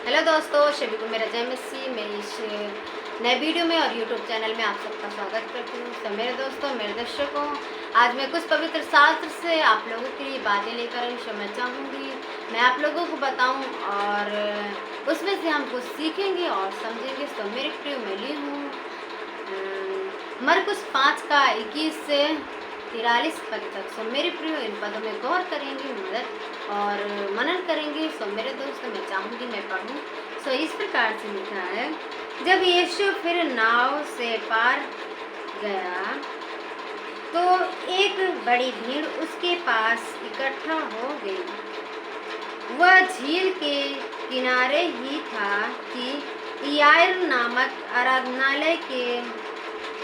Hello दोस्तों, सभी को मेरा जय मसीह। मैं इस नए वीडियो में और यूट्यूब चैनल में आप सबका स्वागत करती हूँ। तो मेरे दोस्तों, मेरे दर्शकों, आज मैं कुछ पवित्र शास्त्र से आप लोगों के लिए बातें लेकर आई। मैं चाहूँगी मैं आप लोगों को बताऊँ और उसमें से हम कुछ सीखेंगे और समझेंगे। तो मेरे प्रिय मैं ली हूँ मरकुस 5:21 से 43 पद तक। सो मेरे प्रिय इन पदों में गौर करेंगे, मदद और मनन करेंगे। सो मेरे दोस्त, मैं चाहूँगी मैं पढ़ूँ। सो इस प्रकार से लिखा है, जब यीशु फिर नाव से पार गया तो एक बड़ी भीड़ उसके पास इकट्ठा हो गई। वह झील के किनारे ही था कि याईर नामक आराधनालय के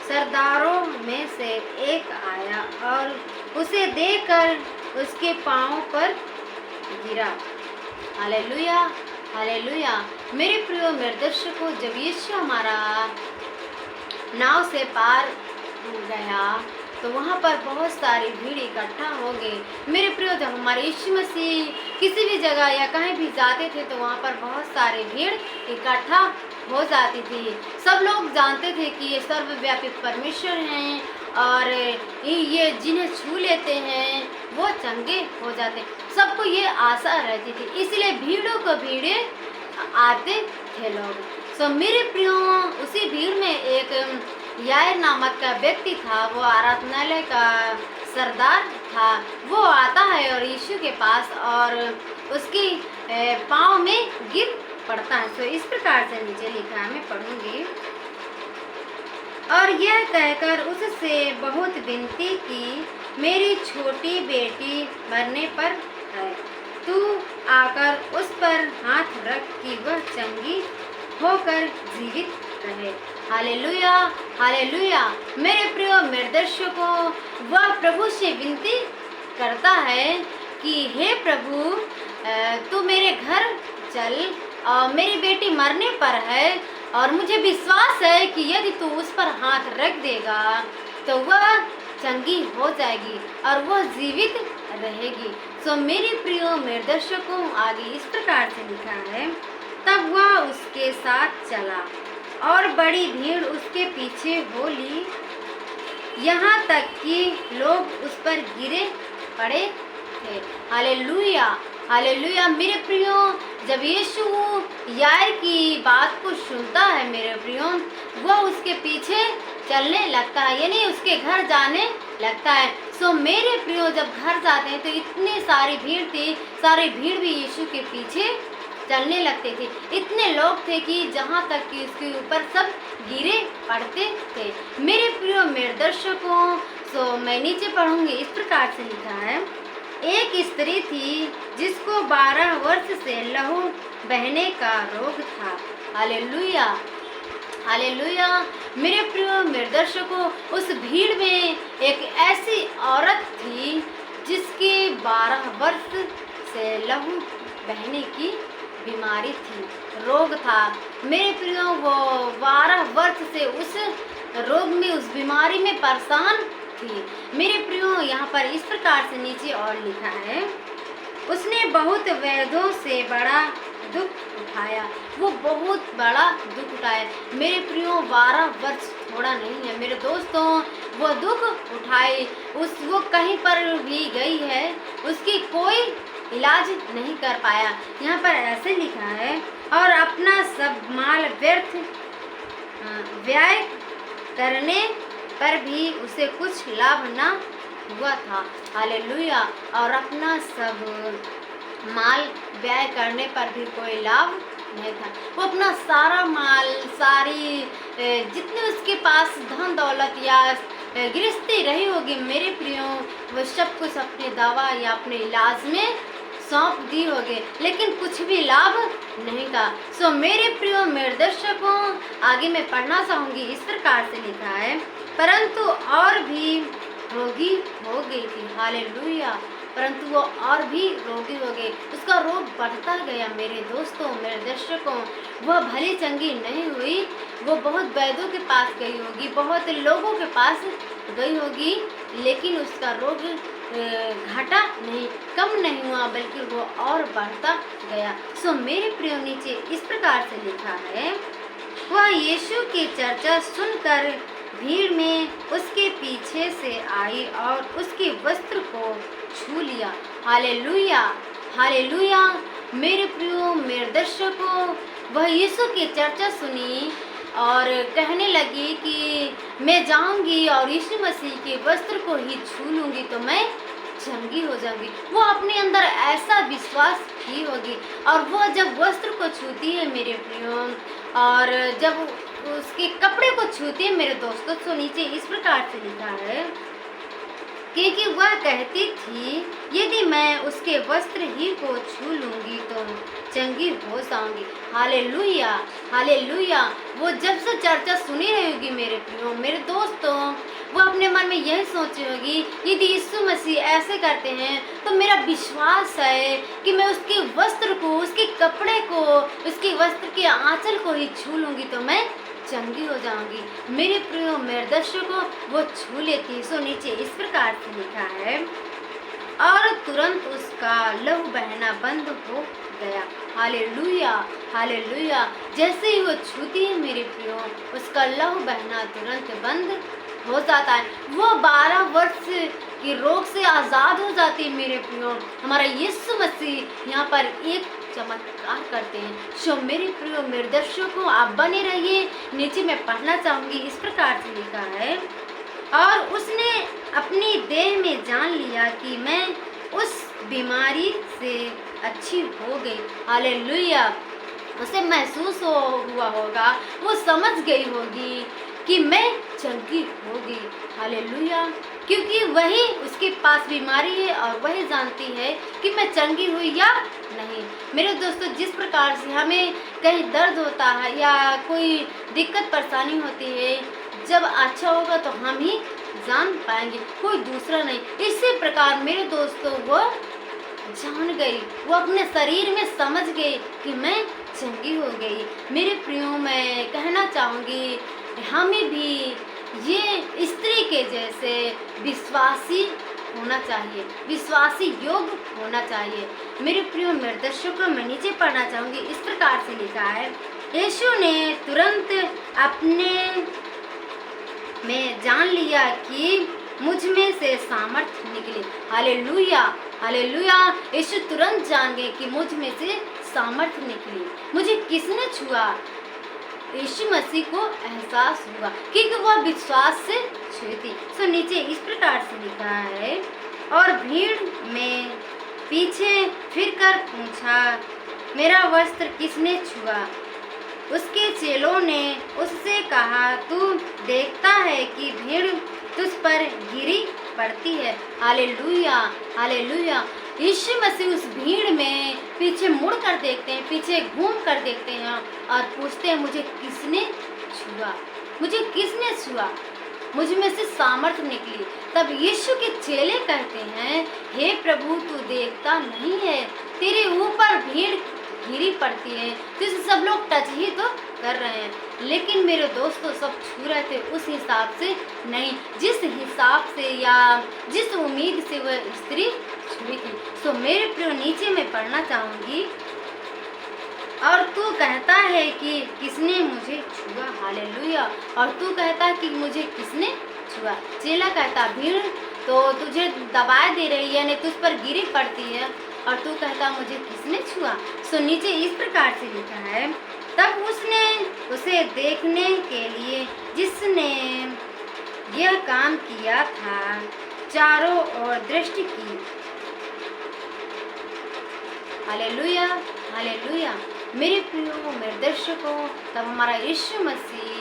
सरदारों में से एक आया और उसे देखकर उसके पांव पर गिरा। Hallelujah, hallelujah. मेरे प्रिय मेरे दर्शकों, जब यीशु हमारा नाव से पार गया तो वहाँ पर बहुत सारी भीड़ इकट्ठा हो गई। मेरे प्रियो, जब हमारे यीशु मसीह किसी भी जगह या कहीं भी जाते थे तो वहाँ पर बहुत सारी भीड़ इकट्ठा हो जाती थी। सब लोग जानते थे कि ये सर्वव्यापी परमेश्वर हैं और ये जिन्हें छू लेते हैं वो चंगे हो जाते। सबको ये आशा रहती थी, इसलिए भीड़ों को भीड़े आते थे लोग। सो मेरे प्रियो, उसी भीड़ में एक याईर नामक का व्यक्ति था। वो आराधनालय का सरदार था। वो आता है और यीशु के पास और उसकी पाँव में गिर पड़ता है। तो इस प्रकार से नीचे लिखा है, मैं पढ़ूंगी। और यह कहकर उससे बहुत विनती की, मेरी छोटी बेटी मरने पर है, तू आकर उस पर हाथ रख कि वह चंगी होकर जीवित रहे। Hallelujah, hallelujah. मेरे प्रिय मेरे दर्शकों, वह प्रभु से विनती करता है कि हे प्रभु, तू मेरे घर चल और मेरी बेटी मरने पर है और मुझे विश्वास है कि यदि तू उस पर हाथ रख देगा तो वह चंगी हो जाएगी और वह जीवित रहेगी। सो मेरे प्रियो मेरे दर्शकों, आगे इस प्रकार से लिखा है, तब वह उसके साथ चला और बड़ी भीड़ उसके पीछे हो ली, यहाँ तक कि लोग उस पर गिरे पड़े थे। Hallelujah, hallelujah. मेरे प्रियो, जब यीशु याईर की बात को सुनता है मेरे प्रियो, वह उसके पीछे चलने लगता है, यानी उसके घर जाने लगता है। सो मेरे प्रियो, जब घर जाते हैं तो इतनी सारी भीड़ थी, सारी भीड़ भी यीशु के पीछे चलने लगते थे। इतने लोग थे कि जहाँ तक कि उसके ऊपर सब गिरे पड़ते थे। मेरे प्रियो मेरे दर्शकों, सो मैं नीचे पढ़ूंगी। इस प्रकार से लिखा है, एक स्त्री थी जिसको 12 वर्ष से लहू बहने का रोग था। Hallelujah, hallelujah. मेरे प्रियो मेरे दर्शकों, उस भीड़ में एक ऐसी औरत थी जिसके 12 वर्ष से लहू बहने की बीमारी थी, रोग था। मेरे प्रियो, वो 12 वर्ष से उस रोग में, उस बीमारी में परेशान थी। मेरे प्रियो, यहाँ पर इस प्रकार से नीचे और लिखा है, उसने बहुत वैद्यों से बड़ा दुख उठाया। वो बहुत बड़ा दुख उठाया। मेरे प्रियो, 12 वर्ष थोड़ा नहीं है मेरे दोस्तों। वो दुख उठाई, वो कहीं पर भी गई है, उसकी कोई इलाज नहीं कर पाया। यहाँ पर ऐसे लिखा है, और अपना सब माल व्यर्थ व्यय करने पर भी उसे कुछ लाभ न हुआ था। हालेलुया। और अपना सब माल व्यय करने पर भी कोई लाभ नहीं था। वो अपना सारा माल, सारी जितने उसके पास धन दौलत या गृहस्थी रही होगी मेरे प्रियो, वो सब कुछ अपने दवा या अपने इलाज में सौंप दी होगी, लेकिन कुछ भी लाभ नहीं था। सो मेरे प्रियो मेरे दर्शकों, आगे मैं पढ़ना चाहूँगी। इस प्रकार से लिखा है, परंतु और भी रोगी हो गई थी। हालेलुया। परंतु वो और भी रोगी हो गई, उसका रोग बढ़ता गया मेरे दोस्तों मेरे दर्शकों। वह भली चंगी नहीं हुई, वो बहुत वैद्यों के पास गई होगी, बहुत लोगों के पास गई होगी, लेकिन उसका रोग घटा नहीं, कम नहीं हुआ, बल्कि वो और बढ़ता गया। सो मेरे प्रियो, नीचे इस प्रकार से लिखा है, वह यीशु की चर्चा सुनकर भीड़ में उसके पीछे से आई और उसके वस्त्र को छू लिया। Hallelujah, hallelujah. मेरे प्रियो, मेरे दर्शकों, वह यीशु की चर्चा सुनी और कहने लगी कि मैं जाऊंगी और यीशु मसीह के वस्त्र को ही छू लूंगी तो मैं चंगी हो जाऊंगी। वो अपने अंदर ऐसा विश्वास की होगी और वो जब वस्त्र को छूती है मेरे प्रियो, और जब उसके कपड़े को छूती है मेरे दोस्तों, तो नीचे इस प्रकार से लिखा है, क्योंकि वह कहती थी यदि मैं उसके वस्त्र ही को छू लूंगी तो चंगी हो जाऊंगी। Hallelujah, hallelujah. वो जब से चर्चा सुनी रही होगी मेरे प्रियो, मेरे दोस्तों, वो अपने मन में यही सोची होगी, यदि यीशु मसीह ऐसे करते हैं तो मेरा विश्वास है कि मैं उसके वस्त्र को, उसके कपड़े को, उसके वस्त्र के आंचल को ही छू लूंगी तो मैं चंगी हो जाऊंगी। मेरे प्रियो, मेरे दर्शकों, वो छू लेती। सो नीचे इस प्रकार से लिखा है, और तुरंत उसका लहू बहना बंद हो गया। Hallelujah, hallelujah. जैसे ही वो छूती है मेरे प्रियो, उसका लहू बहना तुरंत बंद हो जाता है। वो 12 वर्ष की रोग से आज़ाद हो जाती है मेरे प्रियो। हमारा यीशु मसीह यहाँ पर एक चमत्कार करते हैं। सो मेरे प्रियो, मेरे दर्शकों, आप बने रहिए। नीचे मैं पढ़ना चाहूँगी, इस प्रकार से लिखा है, और उसने अपनी देह में जान लिया कि मैं उस बीमारी से अच्छी हो गई। हालेलुया। उसे महसूस हुआ होगा, वो समझ गई होगी कि मैं चंगी होगी। हालेलुया। क्योंकि वही उसके पास बीमारी है और वही जानती है कि मैं चंगी हुई या नहीं। मेरे दोस्तों, जिस प्रकार से हमें कहीं दर्द होता है या कोई दिक्कत परेशानी होती है, जब अच्छा होगा तो हम ही जान पाएंगे, कोई दूसरा नहीं। इसी प्रकार मेरे दोस्तों, वो जान गई, वो अपने शरीर में समझ गई कि मैं चंगी हो गई। मेरे प्रियो, मैं कहना चाहूँगी, हमें भी ये स्त्री के जैसे विश्वासी होना चाहिए, विश्वासी योग्य होना चाहिए। मेरे प्रियो, मेरे दर्शकों, मैं नीचे पढ़ना चाहूँगी, इस प्रकार से लिखा है, यीशु ने तुरंत अपने में जान लिया कि मुझ में से सामर्थ्य निकली। Hallelujah, hallelujah. यीशु तुरंत जान गए कि मुझ में से सामर्थ्य निकली। मुझे किसने छुआ? यीशु मसीह को एहसास हुआ क्योंकि वह विश्वास से छुई थी। सो नीचे इस प्रकार से लिखा है, और भीड़ में पीछे फिरकर पूछा, मेरा वस्त्र किसने छुआ? उसके चेलों ने उससे कहा, तू देखता है कि भीड़ तुझ पर गिरी पड़ती है। Hallelujah, hallelujah. यीशु मसीह उस भीड़ में पीछे मुड़ कर देखते हैं, पीछे घूम कर देखते हैं और पूछते हैं, मुझे किसने छुआ? मुझे किसने छुआ? मुझ में से सामर्थ्य निकली। तब यीशु के चेले कहते हैं, हे प्रभु, तू देखता नहीं है, तेरे ऊपर भीड़ घिरी पड़ती है, तुझे सब लोग टच ही तो कर रहे हैं। लेकिन मेरे दोस्तों, सब छू रहे थे उस हिसाब से नहीं, जिस हिसाब से या जिस उम्मीद से वह स्त्री छुई थी। सो मेरे प्रियो, नीचे मैं पढ़ना चाहूँगी, और तू कहता है कि किसने मुझे छुआ? हालेलुया। और तू कहता कि मुझे किसने छुआ? चेला कहता, भीड़ तो तुझे दबाए दे रही है, यानी तुझ पर गिरी पड़ती है, और तू कहता मुझे किसने छुआ? सो नीचे इस प्रकार से लिखा है, तब उसने उसे देखने के लिए जिसने यह काम किया था चारों ओर दृष्टि की। Hallelujah, hallelujah. मेरे प्रियो, मेरे दर्शकों, तब हमारा यीशु मसीह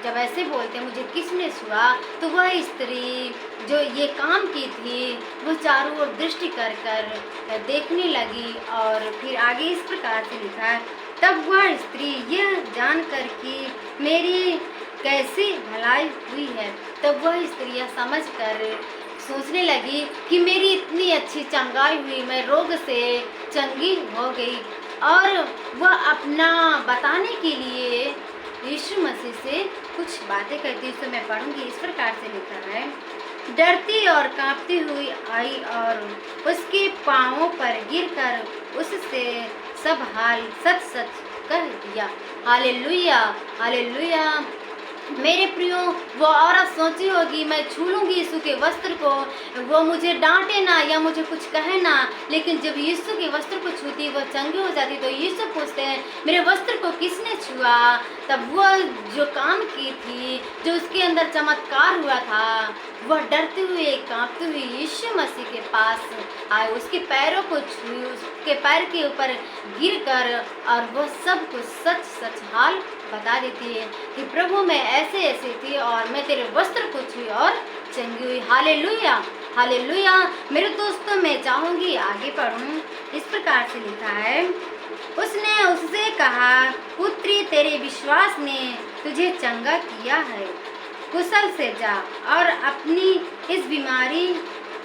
जब ऐसे बोलते हैं, मुझे किसने छुआ, तो वह स्त्री जो ये काम की थी, वह चारों ओर दृष्टि कर कर देखने लगी। और फिर आगे इस प्रकार से लिखा है, तब वह स्त्री यह जानकर कि मेरी कैसी भलाई हुई है, तब वह स्त्री यह समझ कर सोचने लगी कि मेरी इतनी अच्छी चंगाई हुई, मैं रोग से चंगी हो गई। और वह अपना बताने के लिए यीशु मसीह से कुछ बातें कहती है। तो मैं पढ़ूंगी, इस प्रकार से लिखा है, डरती और कांपती हुई आई और उसके पांवों पर गिरकर उससे सब हाल सच सच कह दिया। Hallelujah, hallelujah. मेरे प्रियो, वो औरत सोची होगी मैं छू लूंगी यीशु के वस्त्र को, वो मुझे डांटे ना या मुझे कुछ कहे ना, लेकिन जब यीशु के वस्त्र को छूती वो चंगी हो जाती। तो यीशु पूछते हैं मेरे वस्त्र को किसने छुआ? तब वो जो काम की थी, जो उसके अंदर चमत्कार हुआ था, वह डरते हुए कांपते हुए यीशु मसीह के पास आए, उसके पैरों को छुई, उसके पैर के ऊपर गिरकर, और वह सब कुछ सच सच हाल बता देती है कि प्रभु मैं ऐसे ऐसे थी और मैं तेरे वस्त्र को छुई और चंगी हुई। Hallelujah, hallelujah. मेरे दोस्तों, मैं चाहूंगी आगे पढ़ूं। इस प्रकार से लिखा है, उसने उससे कहा पुत्री तेरे विश्वास ने तुझे चंगा किया है, कुशल से जा और अपनी इस बीमारी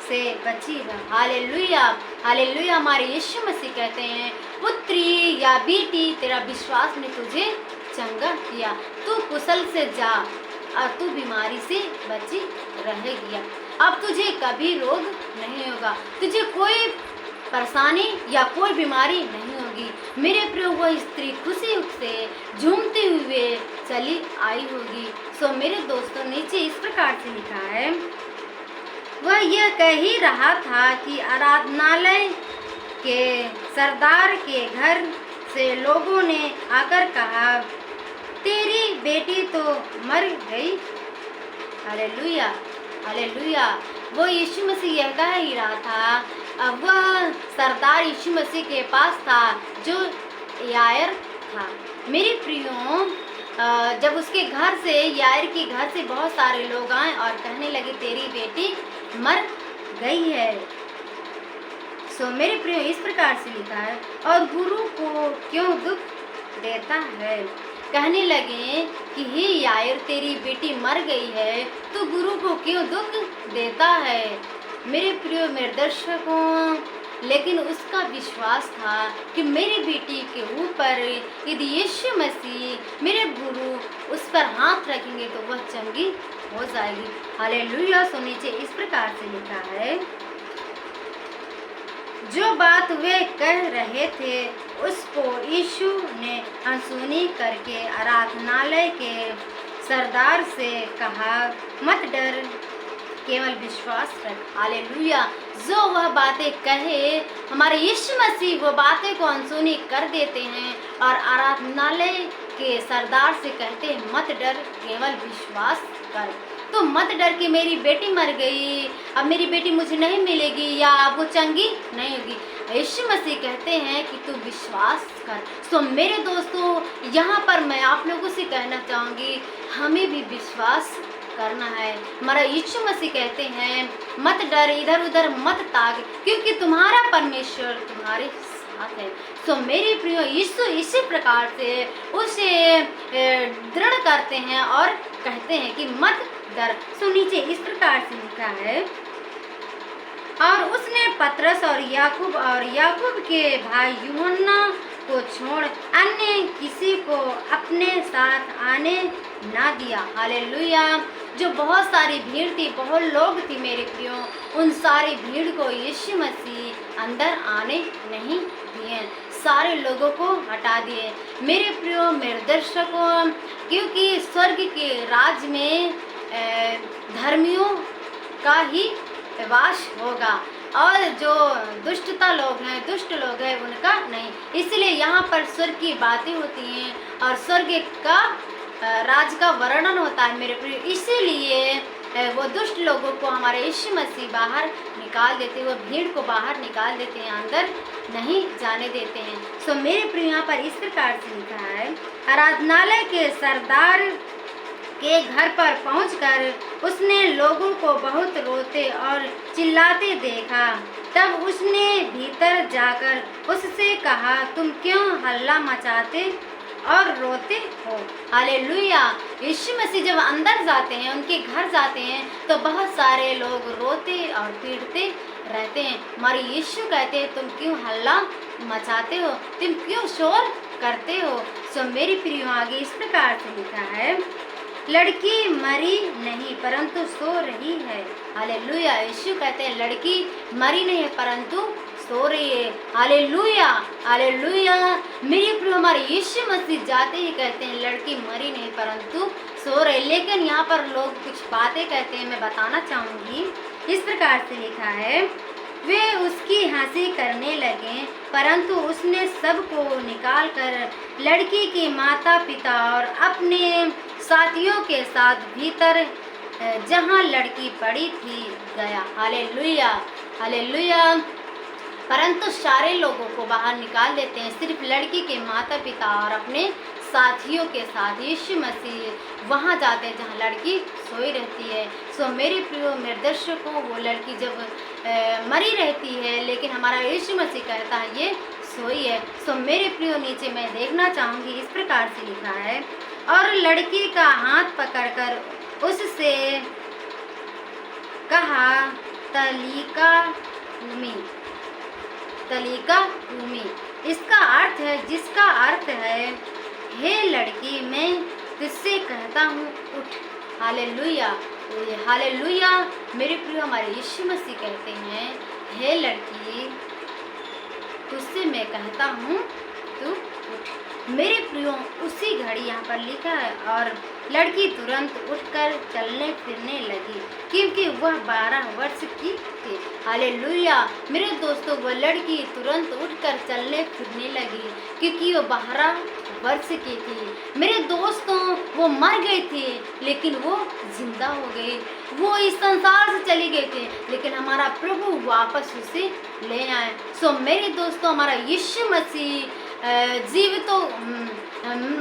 से बची रह। Hallelujah, hallelujah. हमारे यीशु मसीह कहते हैं पुत्री या बेटी तेरा विश्वास ने तुझे चंगा किया, तू कुशल से जा और तू बीमारी से बची रहेगी। अब तुझे कभी रोग नहीं होगा, तुझे कोई परेशानी या कोई बीमारी नहीं होगी। मेरे प्रिय, वह स्त्री खुशी से झूमते हुए चली आई होगी। सो मेरे दोस्तों, नीचे इस प्रकार से लिखा है, वह यह कह ही रहा था कि आराधनालय के सरदार के घर से लोगों ने आकर कहा तेरी बेटी तो मर गई। Hallelujah, hallelujah. वो यीशु मसीह यह कह ही रहा था। अब वह सरदार यीशु मसीह के पास था जो यायर था। मेरे प्रियो, जब उसके घर से, यायर के घर से बहुत सारे लोग आए और कहने लगे तेरी बेटी मर गई है। सो मेरे प्रियो, इस प्रकार से लिखा है, और गुरु को क्यों दुख देता है? कहने लगे कि हे यायर तेरी बेटी मर गई है, तो गुरु को क्यों दुख देता है? मेरे प्रियो, मेरे दर्शकों, लेकिन उसका विश्वास था कि मेरी बेटी के ऊपर यदि यीशु मसीह मेरे गुरु उस पर हाथ रखेंगे तो वह चंगी हो जाएगी। हालेलुया। सो नीचे इस प्रकार से लिखा है, जो बात वे कह रहे थे उसको यीशु ने अनसुनी करके आराधनालय के सरदार से कहा मत डर, केवल विश्वास रख। हालेलुया। जो वह बातें कहे, हमारे यीशु मसीह वो बातें को अनसुनी कर देते हैं और आराधनालय के सरदार से कहते हैं मत डर, केवल विश्वास कर। तो मत डर कि मेरी बेटी मर गई, अब मेरी बेटी मुझे नहीं मिलेगी या अब वो चंगी नहीं होगी। यीशु मसीह कहते हैं कि तू विश्वास कर। तो मेरे दोस्तों, यहाँ पर मैं आप लोगों से कहना चाहूँगी, हमें भी विश्वास करना है। हमारा यीशु मसीह कहते हैं मत डर, इधर उधर मत ताक, क्योंकि तुम्हारा परमेश्वर तुम्हारे साथ है। तो मेरे प्रियो, यीशु इसी प्रकार से उसे दृढ़ करते हैं और कहते हैं कि मत डर। सो नीचे इस प्रकार से लिखा है, और उसने पतरस और याकूब के भाई यूहन्ना को छोड़ अन्य किसी को अपने साथ आने ना दिया। हालेलुया। जो बहुत सारी भीड़ थी, बहुत लोग थी मेरे प्रियो, उन सारी भीड़ को यीशु मसीह अंदर आने नहीं दिए, सारे लोगों को हटा दिए। मेरे प्रियो, मेरे दर्शकों, क्योंकि स्वर्ग के राज में धर्मियों का ही वास होगा और जो दुष्टता लोग हैं, दुष्ट लोग हैं, उनका नहीं। इसलिए यहाँ पर स्वर्ग की बातें होती हैं और स्वर्ग का राज का वर्णन होता है मेरे प्रिय। इसीलिए वो दुष्ट लोगों को हमारे यीशु मसीह बाहर निकाल देते हैं, वो भीड़ को बाहर निकाल देते हैं, अंदर नहीं जाने देते हैं। सो मेरे प्रिय, यहाँ पर इस प्रकार से लिखा है, आराधनालय के सरदार के घर पर पहुंचकर उसने लोगों को बहुत रोते और चिल्लाते देखा। तब उसने भीतर जाकर उससे कहा, तुम क्यों हल्ला मचाते और रोते हो? हालेलुया। यीशु मसीह जब अंदर जाते हैं, उनके घर जाते हैं, तो बहुत सारे लोग रोते और पीटते रहते हैं। हमारे यीशु कहते हैं, तुम क्यों हल्ला मचाते हो, तुम क्यों शोर करते हो? सो मेरी प्रियो, आगे इस प्रकार से लिखा है, लड़की मरी नहीं परंतु सो रही है। हालेलुया। यीशु कहते हैं लड़की मरी नहीं है परंतु सो रही है। Hallelujah, hallelujah. मेरे प्रिय हमारे यीशु मसीह जाते ही कहते हैं लड़की मरी नहीं परंतु सो रही। लेकिन यहाँ पर लोग कुछ बातें कहते हैं, मैं बताना चाहूँगी। इस प्रकार से लिखा है, वे उसकी हंसी करने लगे परंतु उसने सबको निकाल कर लड़की के माता पिता और अपने साथियों के साथ भीतर जहाँ लड़की पड़ी थी गया। Hallelujah, hallelujah. परंतु सारे लोगों को बाहर निकाल देते हैं, सिर्फ लड़की के माता पिता और अपने साथियों के साथ यीशु मसीह वहाँ जाते हैं जहाँ लड़की सोई रहती है। सो मेरे प्रियो मेरे दर्शकों, वो लड़की जब मरी रहती है लेकिन हमारा यीशु मसीह कहता है ये सोई है। सो मेरे प्रियो नीचे मैं देखना चाहूँगी, इस प्रकार से लिखा है, और लड़की का हाथ पकड़कर उससे कहा, तलीका कूमी, तलीका कूमी। इसका अर्थ है, जिसका अर्थ है, हे लड़की मैं तुझसे कहता हूँ उठ। Hallelujah, hallelujah. मेरे प्रिय हमारे यीशु मसीह कहते हैं, हे लड़की तुझसे मैं कहता हूँ तू उठ। मेरे प्रियो उसी घड़ी यहाँ पर लिखा है, और लड़की तुरंत उठकर चलने फिरने लगी क्योंकि वह 12 वर्ष की थी। हालेलुया। मेरे दोस्तों, वह लड़की तुरंत उठकर चलने फिरने लगी क्योंकि वो 12 वर्ष की थी। मेरे दोस्तों, वो मर गई थी लेकिन वो जिंदा हो गई। वो इस संसार से चली गई थी लेकिन हमारा प्रभु वापस उसे ले आए। सो मेरे दोस्तों, हमारा यीशु मसीह जीवितों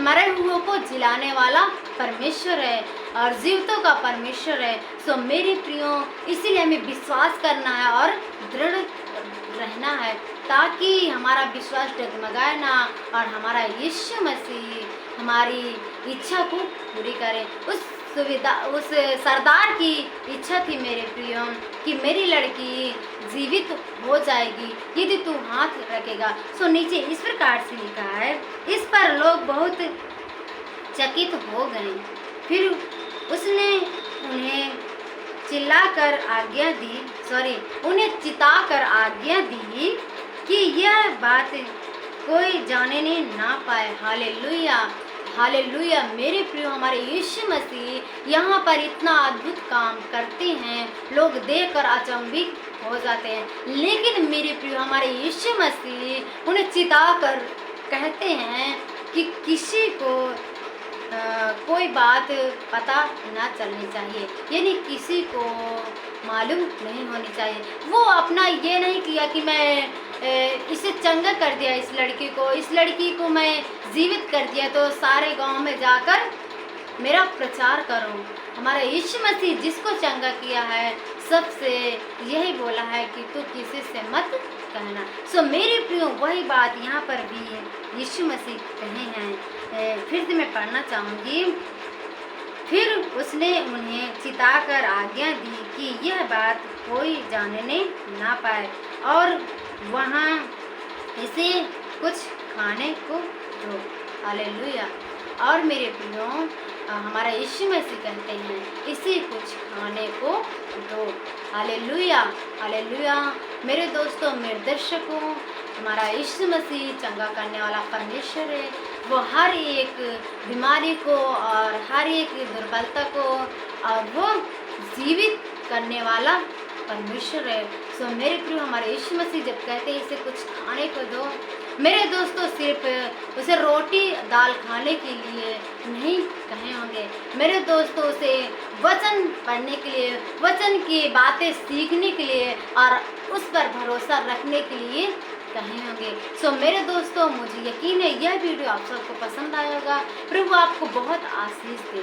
मरे हुओं को जिलाने वाला परमेश्वर है और जीवितों का परमेश्वर है। सो मेरे प्रियो, इसीलिए हमें विश्वास करना है और दृढ़ रहना है ताकि हमारा विश्वास डगमगाए ना और हमारा यीशु मसीह हमारी इच्छा को पूरी करे। उस सरदार की इच्छा थी मेरे प्रियो कि मेरी लड़की जीवित हो जाएगी यदि तू हाथ रखेगा। सो नीचे इस प्रकार से लिखा है, इस पर लोग बहुत चकित हो गए। फिर उसने उन्हें उन्हें चिताकर आज्ञा दी कि यह बात कोई जानने ना पाए। Hallelujah, hallelujah. मेरे प्रियो, हमारे यीशु मसीह यहाँ पर इतना अद्भुत काम करते हैं, लोग देखकर अचंभित हो जाते हैं। लेकिन मेरे प्रियो, हमारे यीशु मसीह उन्हें चिताकर कहते हैं कि किसी को कोई बात पता ना चलनी चाहिए, यानी किसी को मालूम नहीं होनी चाहिए। वो अपना ये नहीं किया कि मैं इसे चंगा कर दिया, इस लड़की को मैं जीवित कर दिया तो सारे गांव में जाकर मेरा प्रचार करूं। हमारा यीशु मसीह जिसको चंगा किया है सबसे यही बोला है कि तू किसी से मत कहना। सो मेरे प्रियो, वही बात यहाँ पर भी यीशु मसीह कहे हैं। फिर से मैं पढ़ना चाहूँगी। फिर उसने उन्हें चिताकर आज्ञा दी कि यह बात कोई जानने ना पाए और वहाँ इसे कुछ खाने को दो। हालेलुया। और मेरे प्रियो, हमारा यीशु मसीह कहते हैं इसे कुछ खाने को दो। Hallelujah, hallelujah. मेरे दोस्तों, मेरे दर्शकों, हमारा यीशु मसीह चंगा करने वाला परमेश्वर है। वो हर एक बीमारी को और हर एक दुर्बलता को और वो जीवित करने वाला परमेश्वर है। सो मेरे प्रियो, हमारे यीशु मसीह जब कहते हैं इसे कुछ खाने को दो, मेरे दोस्तों सिर्फ उसे रोटी दाल खाने के लिए नहीं कहे होंगे। मेरे दोस्तों, उसे वचन पढ़ने के लिए, वचन की बातें सीखने के लिए और उस पर भरोसा रखने के लिए कहे होंगे। सो मेरे दोस्तों, मुझे यकीन है यह वीडियो आप सबको पसंद आया होगा। प्रभु आपको बहुत आशीष दे।